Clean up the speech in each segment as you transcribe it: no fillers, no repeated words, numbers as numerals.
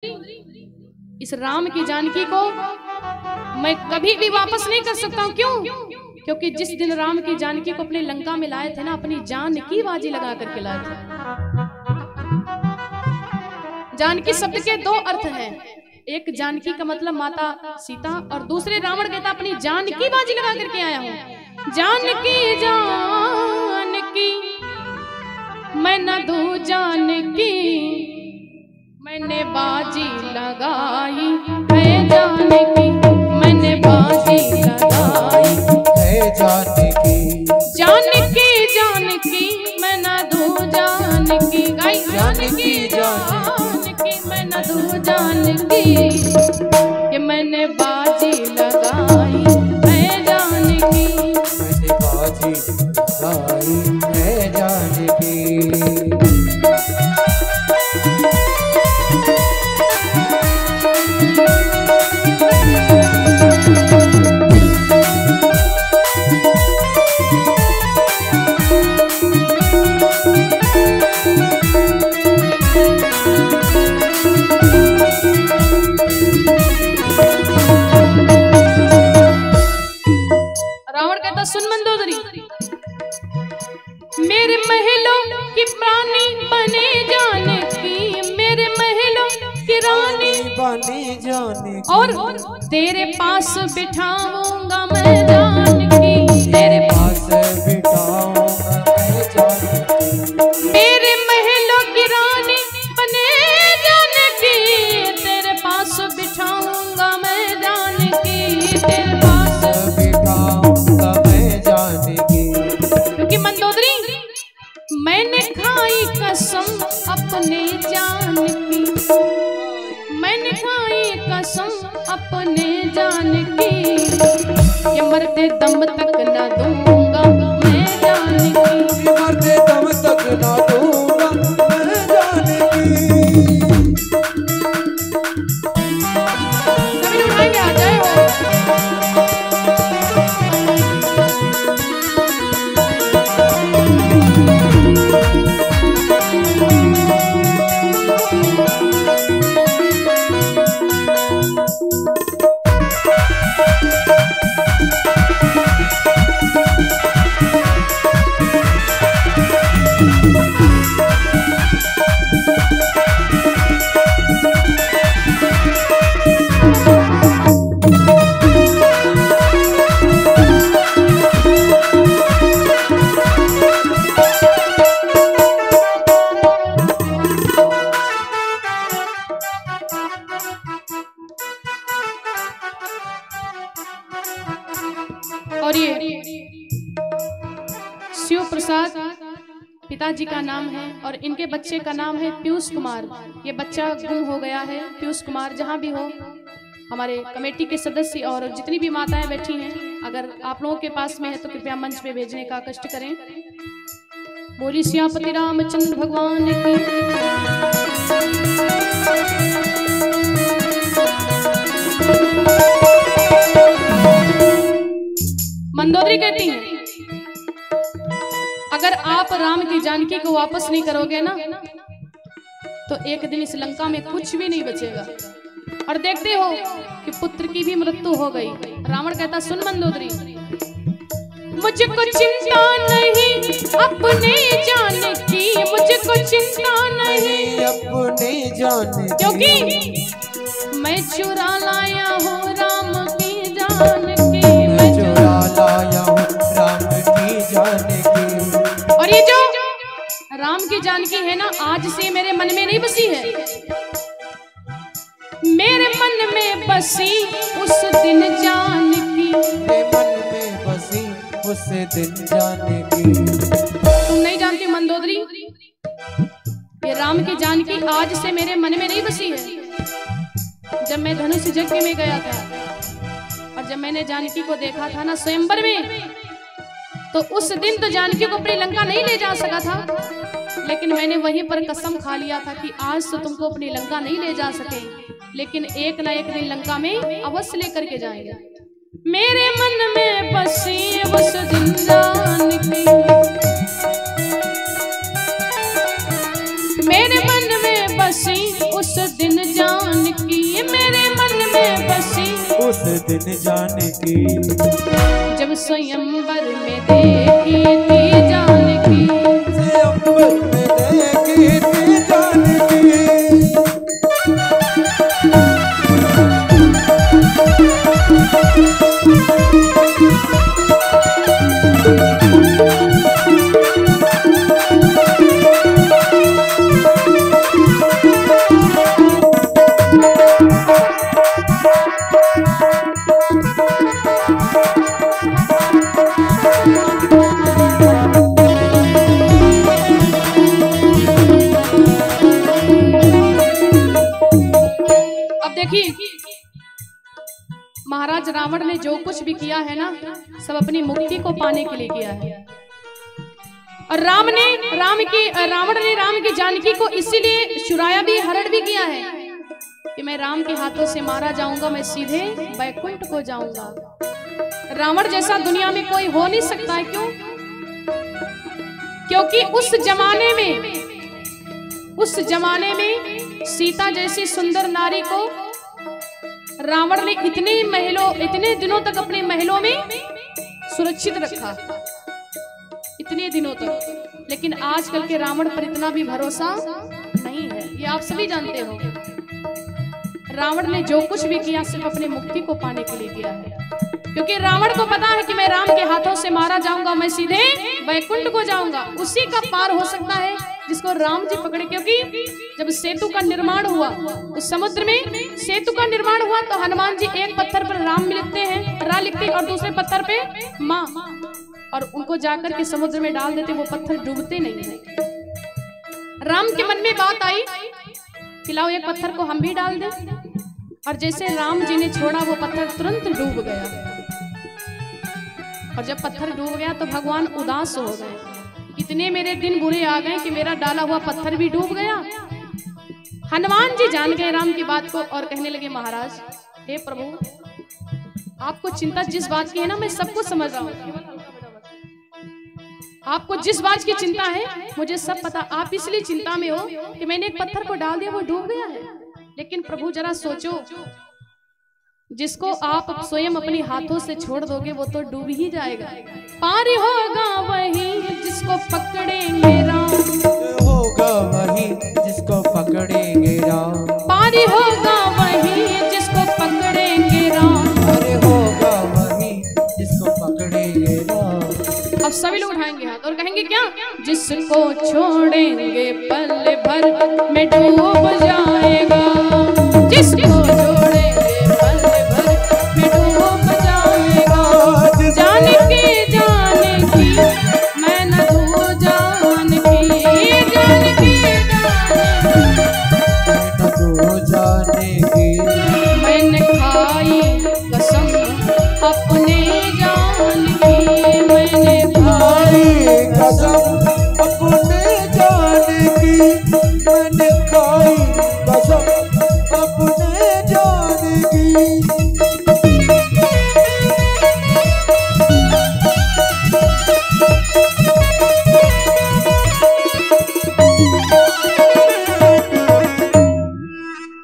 इस राम की जानकी को मैं कभी भी वापस नहीं कर सकता हूँ। क्यों? क्योंकि जिस दिन राम की जानकी को अपने लंका में लाए थे ना, अपनी जान की बाजी लगा करके लाए थे। जानकी शब्द के दो अर्थ हैं, एक जानकी का मतलब माता सीता और दूसरे रावण कहता अपनी जान की बाजी लगा करके आया हूँ। जानकी जानकी मैं न दूं जानकी, मैंने बाजी लगाई है जानकी, मैंने बाजी लगाई है जानकी। जानकी जानकी मैं न दूं जानकी, गाई जानकी जानकी मैं न दूं जानकी, कि मैंने बाजी लगाई है जानकी, मैंने बाजी लगाई है जानकी। सुन मंदोदरी, मेरे महलों की रानी बने जानकी, मेरे महलों की रानी बने जानकी, और तेरे पास बिठाऊंगा मैं जानकी, तेरे पास बिठाऊंगा मैं जानकी। मेरे महलों की रानी बने जानकी, तेरे पास बिठाऊंगा मैं जानकी, तेरे पास बिठाऊंगा मैं जानकी। क्योंकि मंदोदरी मैंने खाई कसम अपने जान की, मैंने खाई कसम अपने जान की, ये मरते दम तक न दूंगा मैं जानकी, मरते दम तक न दूंगा मैं जानकी। सभी उठाएंगे, आ जाए हो। और ये शिव प्रसाद पिताजी का नाम है और इनके बच्चे का नाम है पीयूष कुमार। ये बच्चा गुम हो गया है। पीयूष कुमार जहाँ भी हो, हमारे कमेटी के सदस्य और जितनी भी माताएं बैठी हैं, अगर आप लोगों के पास में है तो कृपया मंच पे भेजने का कष्ट करें। बोली सियापति रामचंद्र भगवान की। मंदोदरी कहती हैं, अगर आप राम की जानकी को वापस नहीं करोगे ना, तो एक दिन इस लंका में कुछ भी नहीं बचेगा। और देखते हो कि पुत्र की भी मृत्यु हो गई। रावण कहता सुन मंदोदरी, मुझको चिंता नहीं अपने जान की, मुझको चिंता नहीं अपने जान, क्योंकि मैं चुरा लाया हूँ राम की जान की, मैं चुरा लाया हूँ राम की जान की। और ये जो राम की जानकी है ना, आज से मेरे मन में नहीं बसी है, मेरे मन में बसी उस दिन जानकी, मेरे मन में बसी उस दिन जानकी। तुम नहीं जानती मंदोदरी, ये राम की जानकी आज से मेरे मन में नहीं बसी है। जब मैं धनुष यज्ञ में गया था और जब मैंने जानकी को देखा था ना स्वयंवर में, तो उस दिन तो जानकी को अपनी लंका नहीं ले जा सका था, लेकिन मैंने वहीं पर कसम खा लिया था कि आज तो तुमको अपनी लंका नहीं ले जा सके, लेकिन एक ना एक दिन लंका में अवश्य लेकर के जाएंगे। मेरे मन में बसी उस दिन जानकी, मेरे मन में बसी उस दिन जान दिन जानकी। जब स्वयंवर में देखी थी जानकी, स्वयंवर में देखी थी जानकी। महाराज रावण ने जो कुछ भी किया है ना, सब अपनी मुक्ति को पाने के लिए किया है। और रावण ने राम की जानकी को इसीलिए चुराया भी, हरण भी किया है कि मैं राम के हाथों से मारा जाऊंगा, मैं सीधे वैकुंठ को जाऊंगा। रावण जैसा दुनिया में कोई हो नहीं सकता है। क्यों? क्योंकि उस जमाने में सीता जैसी सुंदर नारी को रावण ने इतने दिनों तक अपने महलों में सुरक्षित रखा, इतने दिनों तक। लेकिन आजकल के रावण पर इतना भी भरोसा नहीं है, ये आप सभी जानते हो। रावण ने जो कुछ भी किया सिर्फ अपने मुक्ति को पाने के लिए किया है, क्योंकि रावण को पता है कि मैं राम के हाथों से मारा जाऊंगा, मैं सीधे वैकुंठ को जाऊंगा। उसी का पार हो सकता है जिसको राम जी पकड़े। क्योंकि जब सेतु का निर्माण हुआ, उस समुद्र में सेतु का निर्माण हुआ, तो हनुमान जी एक पत्थर पर राम लिखते हैं, रा लिखते, और दूसरे पत्थर पे माँ, और उनको जाकर के समुद्र में डाल देते, वो पत्थर डूबते नहीं है। राम के मन में बात आई कि लाओ एक पत्थर को हम भी डाल दें, और जैसे राम जी ने छोड़ा वो पत्थर तुरंत डूब गया। और जब पत्थर डूब गया तो भगवान उदास हो गए, इतने मेरे दिन बुरे आ गए कि मेरा डाला हुआ पत्थर भी डूब गया। हनुमान जी जान गए राम की बात को और कहने लगे, महाराज हे प्रभु, आपको चिंता जिस बात की है ना, मैं सब कुछ समझ रहा हूँ। आपको जिस बात की चिंता है मुझे सब पता। आप इसलिए चिंता में हो कि मैंने एक पत्थर को डाल दिया, वो डूब गया है। लेकिन प्रभु जरा सोचो, जिसको आप स्वयं अपने हाथों से छोड़ दोगे वो तो डूब ही जाएगा। पार होगा वही जिसको पकड़ेंगे राम, होगा वही जिसको पकड़ेंगे राम। पार होगा वही जिसको पकड़ेंगे राम, अरे होगा वही जिसको पकड़ेंगे राम। अब सभी लोग उठाएंगे हाथ और कहेंगे क्या? जिसको छोड़ेंगे पल भर में डूब जाएगा, जिसको छोड़ेंगे पल भर में डूब जाएगा। जानकी जानकी मैं न तू जानकी, जानकी जानकी मैंने खाई कसम अपने जान की, मैंने खाई कसम अपने जान की, मैंने खाई कसम अपने जान की।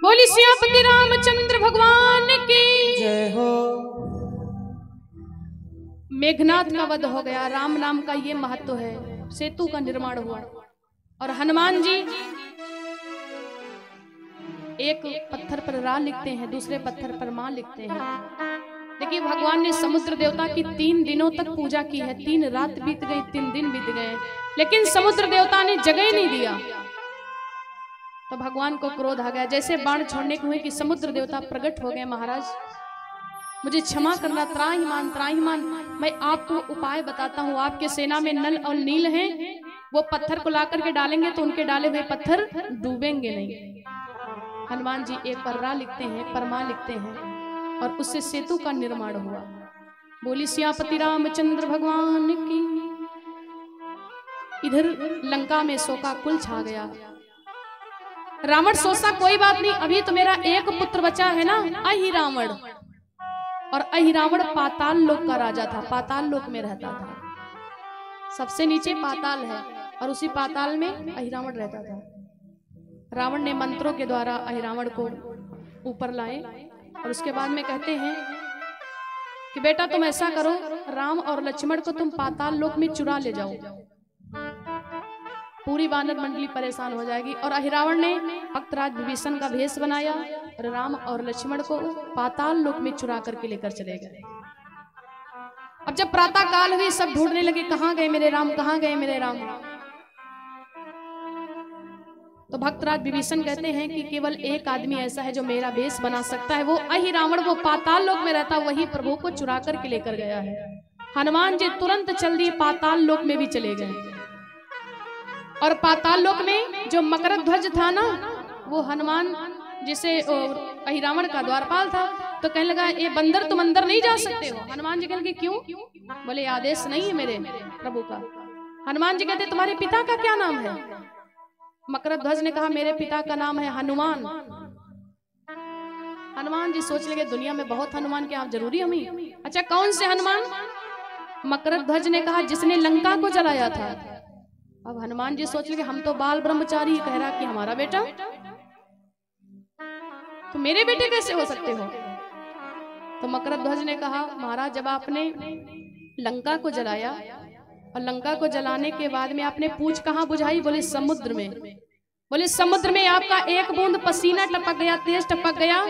बोली सियापति रामचंद्र भगवान की जय हो। मेघनाथ का वध हो गया, राम नाम का ये महत्व है। सेतु का निर्माण हुआ और हनुमान जी एक पत्थर पर रा लिखते हैं, दूसरे पत्थर पर मां लिखते हैं। देखिए भगवान ने समुद्र देवता की 3 दिनों तक पूजा की है। 3 रात बीत गई, 3 दिन बीत गए, लेकिन समुद्र देवता ने जगह नहीं दिया। तो भगवान को क्रोध आ गया। जैसे बाण छोड़ने को हुए कि समुद्र देवता प्रकट हो गए, महाराज मुझे क्षमा करना, त्राहिमाम त्राहिमाम। मैं आपको उपाय बताता हूँ। आपके सेना में नल और नील हैं, वो पत्थर को ला करके डालेंगे तो उनके डाले हुए पत्थर डूबेंगे नहीं। हनुमान जी एक पर रा लिखते हैं, परमा लिखते हैं, और उससे सेतु का निर्माण हुआ। बोली सियापति रामचंद्र भगवान की। इधर लंका में शोका कुल छा गया। रावण सोचा कोई बात नहीं, अभी तो मेरा एक पुत्र बचा है ना, अहिरावण। और अहिरावण पाताल लोक का राजा था, पाताल लोक में रहता था। सबसे नीचे पाताल है और उसी पाताल में अहिरावण रहता था। रावण ने मंत्रों के द्वारा अहिरावण को ऊपर लाए और उसके बाद में कहते हैं कि बेटा तुम ऐसा करो, राम और लक्ष्मण को तुम पाताल लोक में चुरा ले जाओ। पूरी वानर मंडली परेशान हो जाएगी। और अहिरावण ने भक्तराज विभीषण का भेष बनाया और राम और लक्ष्मण को पाताल लोक में चुरा करके लेकर चले गए। अब जब प्रातः काल हुई, सब ढूंढने लगे, कहां गए मेरे राम, कहां गए मेरे राम। तो भक्तराज विभीषण कहते हैं कि केवल एक आदमी ऐसा है जो मेरा भेष बना सकता है, वो अहिरावण, वो पाताल लोक में रहता, वही प्रभु को चुरा करके लेकर गया है। हनुमान जी तुरंत चल दिए, पाताल लोक में भी चले गए। और पाताल लोक में जो मकरध्वज था ना, वो हनुमान जिसे अहिरावण का द्वारपाल था, तो कहने लगा ये बंदर तुम अंदर नहीं जा सकते हो। हनुमान जी कहने क्यों? बोले आदेश नहीं है मेरे प्रभु का। हनुमान जी कहते तुम्हारे पिता का क्या नाम है? मकरध्वज ने कहा मेरे पिता का नाम है हनुमान। हनुमान जी सोच लगे दुनिया में बहुत हनुमान, क्या आप जरूरी हमें? अच्छा कौन से हनुमान? मकरध्वज ने कहा जिसने लंका को जलाया था। अब हनुमान जी सोच लगे हम तो बाल ब्रह्मचारी, कह रहा कि हमारा बेटा, तो मेरे बेटे कैसे हो सकते हो? तो मकरध्वज ने कहा महाराज जब आपने लंका को जलाया और लंका को जलाने के बाद में आपने पूंछ कहां बुझाई? बोले समुद्र में। बोले समुद्र में आपका एक बूंद पसीना टपक गया, तेज टपक गया,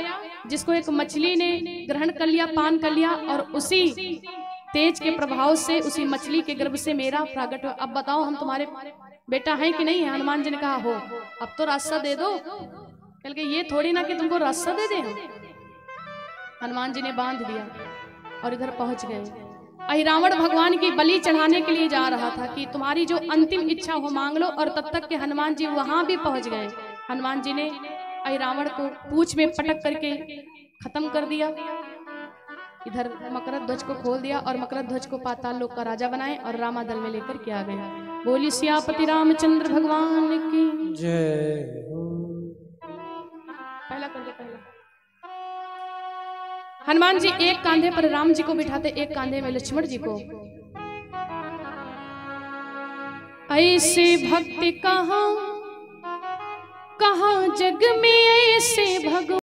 जिसको एक मछली ने ग्रहण कर लिया, पान कर लिया, और उसी तेज के प्रभाव से उसी मछली के गर्भ से मेरा प्रागट हो। अब बताओ हम तुम्हारे बेटा हैं कि नहीं है? हनुमान जी ने कहा हो। अब तो रास्ता दे दो। कल के ये थोड़ी ना कि तुमको रास्ता दे दें। हनुमान जी ने बांध दिया और इधर पहुंच गए। अहिरावण भगवान की बलि चढ़ाने के लिए जा रहा था कि तुम्हारी जो अंतिम इच्छा हो मांग लो, और तब तक के हनुमान जी वहां भी पहुंच गए। हनुमान जी ने अहिरावण को पूंछ में पटक करके खत्म कर दिया। इधर मकरध्वज को खोल दिया और मकरध्वज को पाताल लोक का राजा बनाए और रामादल में लेकर के आ गए। बोली सियापति रामचंद्र भगवान की जय। पहला कर दे पहला। हनुमान जी एक कांधे पर राम जी को बिठाते, एक कांधे में लक्ष्मण जी को। ऐसे भक्ति कहाँ कहाँ जग में, ऐसे भगवान